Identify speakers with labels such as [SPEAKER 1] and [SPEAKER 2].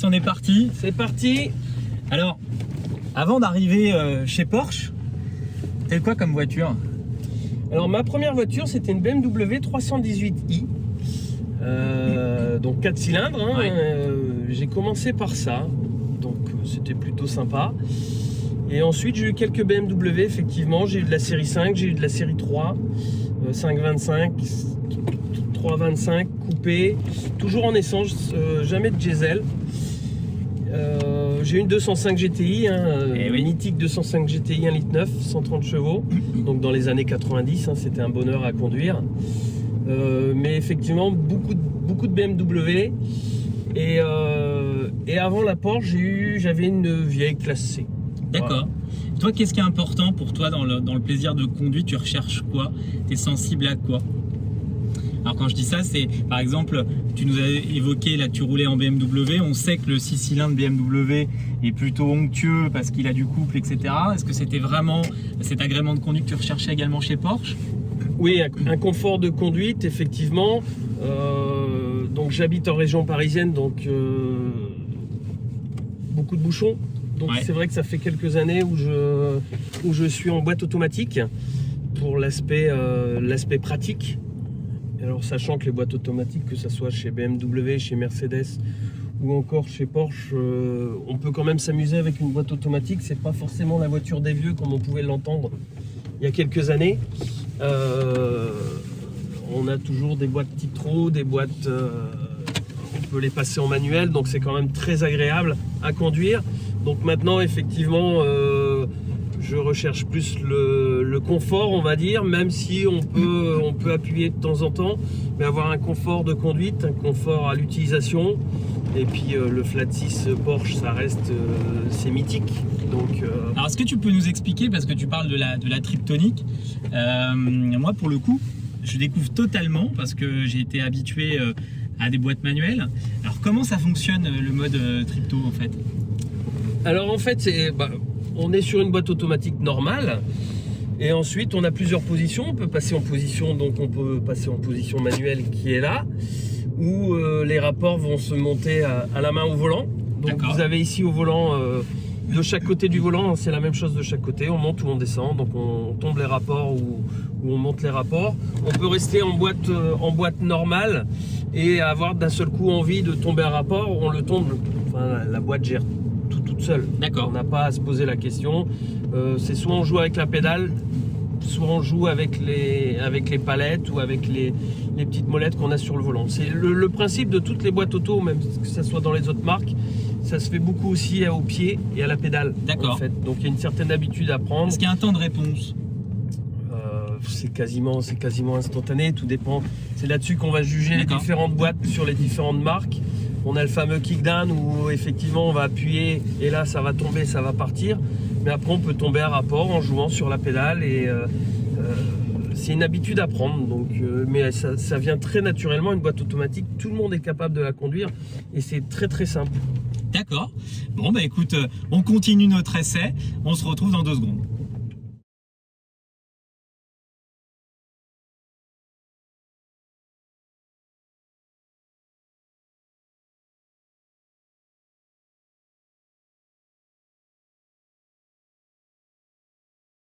[SPEAKER 1] on est parti.
[SPEAKER 2] C'est parti.
[SPEAKER 1] Alors, avant d'arriver chez Porsche, t'as eu quoi comme voiture?
[SPEAKER 2] Alors ma première voiture, c'était une BMW 318i. Donc 4 cylindres. Hein.
[SPEAKER 1] Ouais.
[SPEAKER 2] J'ai commencé par ça. Donc c'était plutôt sympa. Et ensuite, j'ai eu quelques BMW, effectivement. J'ai eu de la série 5, j'ai eu de la série 3, 525, 325, coupé, toujours en essence, jamais de diesel. J'ai une 205 GTI, mythique 205 GTI 1,9 litre, 130 chevaux, donc dans les années 90, hein, c'était un bonheur à conduire. Mais effectivement, beaucoup de BMW. Et avant la Porsche, j'avais une vieille classe C.
[SPEAKER 1] D'accord. Voilà. Toi, qu'est-ce qui est important pour toi dans le plaisir de conduire? Tu recherches quoi? Tu es sensible à quoi? Alors quand je dis ça, c'est par exemple, tu nous as évoqué, là tu roulais en BMW, on sait que le 6 cylindres BMW est plutôt onctueux parce qu'il a du couple, etc. Est-ce que c'était vraiment cet agrément de conduite que tu recherchais également chez Porsche?
[SPEAKER 2] Oui, un confort de conduite, effectivement. Donc j'habite en région parisienne, donc beaucoup de bouchons. Donc ouais. C'est vrai que ça fait quelques années où je suis en boîte automatique pour l'aspect pratique. Alors sachant que les boîtes automatiques, que ce soit chez BMW, chez Mercedes ou encore chez Porsche, on peut quand même s'amuser avec une boîte automatique. C'est pas forcément la voiture des vieux comme on pouvait l'entendre il y a quelques années. On a toujours des boîtes Titro, des boîtes, on peut les passer en manuel, donc c'est quand même très agréable à conduire. Donc maintenant, effectivement, je recherche plus le confort, on va dire, même si on peut appuyer de temps en temps, mais avoir un confort de conduite, un confort à l'utilisation. Et puis le Flat 6 Porsche, ça reste, c'est mythique. Donc,
[SPEAKER 1] Alors est-ce que tu peux nous expliquer, parce que tu parles de la triptonique, moi pour le coup, je découvre totalement parce que j'ai été habitué à des boîtes manuelles. Alors comment ça fonctionne le mode tripto en fait?
[SPEAKER 2] Alors en fait, on est sur une boîte automatique normale et ensuite on a plusieurs positions. On peut passer en position, donc on peut passer en position manuelle qui est là, où les rapports vont se monter à la main au volant. Donc vous avez ici au volant, de chaque côté du volant, c'est la même chose de chaque côté. On monte ou on descend, donc on tombe les rapports ou on monte les rapports. On peut rester en boîte normale et avoir d'un seul coup envie de tomber un rapport. On le tombe, enfin la boîte gère toute seule.
[SPEAKER 1] D'accord.
[SPEAKER 2] On n'a pas à se poser la question. C'est soit on joue avec la pédale, soit on joue avec les palettes ou avec les petites molettes qu'on a sur le volant. C'est le principe de toutes les boîtes auto, même que ce soit dans les autres marques. Ça se fait beaucoup aussi au pied et à la pédale.
[SPEAKER 1] D'accord.
[SPEAKER 2] En fait. Donc il y a une certaine habitude à prendre.
[SPEAKER 1] Est-ce qu'il y a un temps de réponse?
[SPEAKER 2] C'est quasiment instantané, tout dépend. C'est là-dessus qu'on va juger les différentes boîtes sur les différentes marques. On a le fameux kickdown où effectivement on va appuyer et là ça va tomber, ça va partir. Mais après on peut tomber à rapport en jouant sur la pédale et c'est une habitude à prendre. Donc, mais ça vient très naturellement, une boîte automatique, tout le monde est capable de la conduire et c'est très très simple.
[SPEAKER 1] D'accord. Bon bah écoute, on continue notre essai, on se retrouve dans 2 secondes.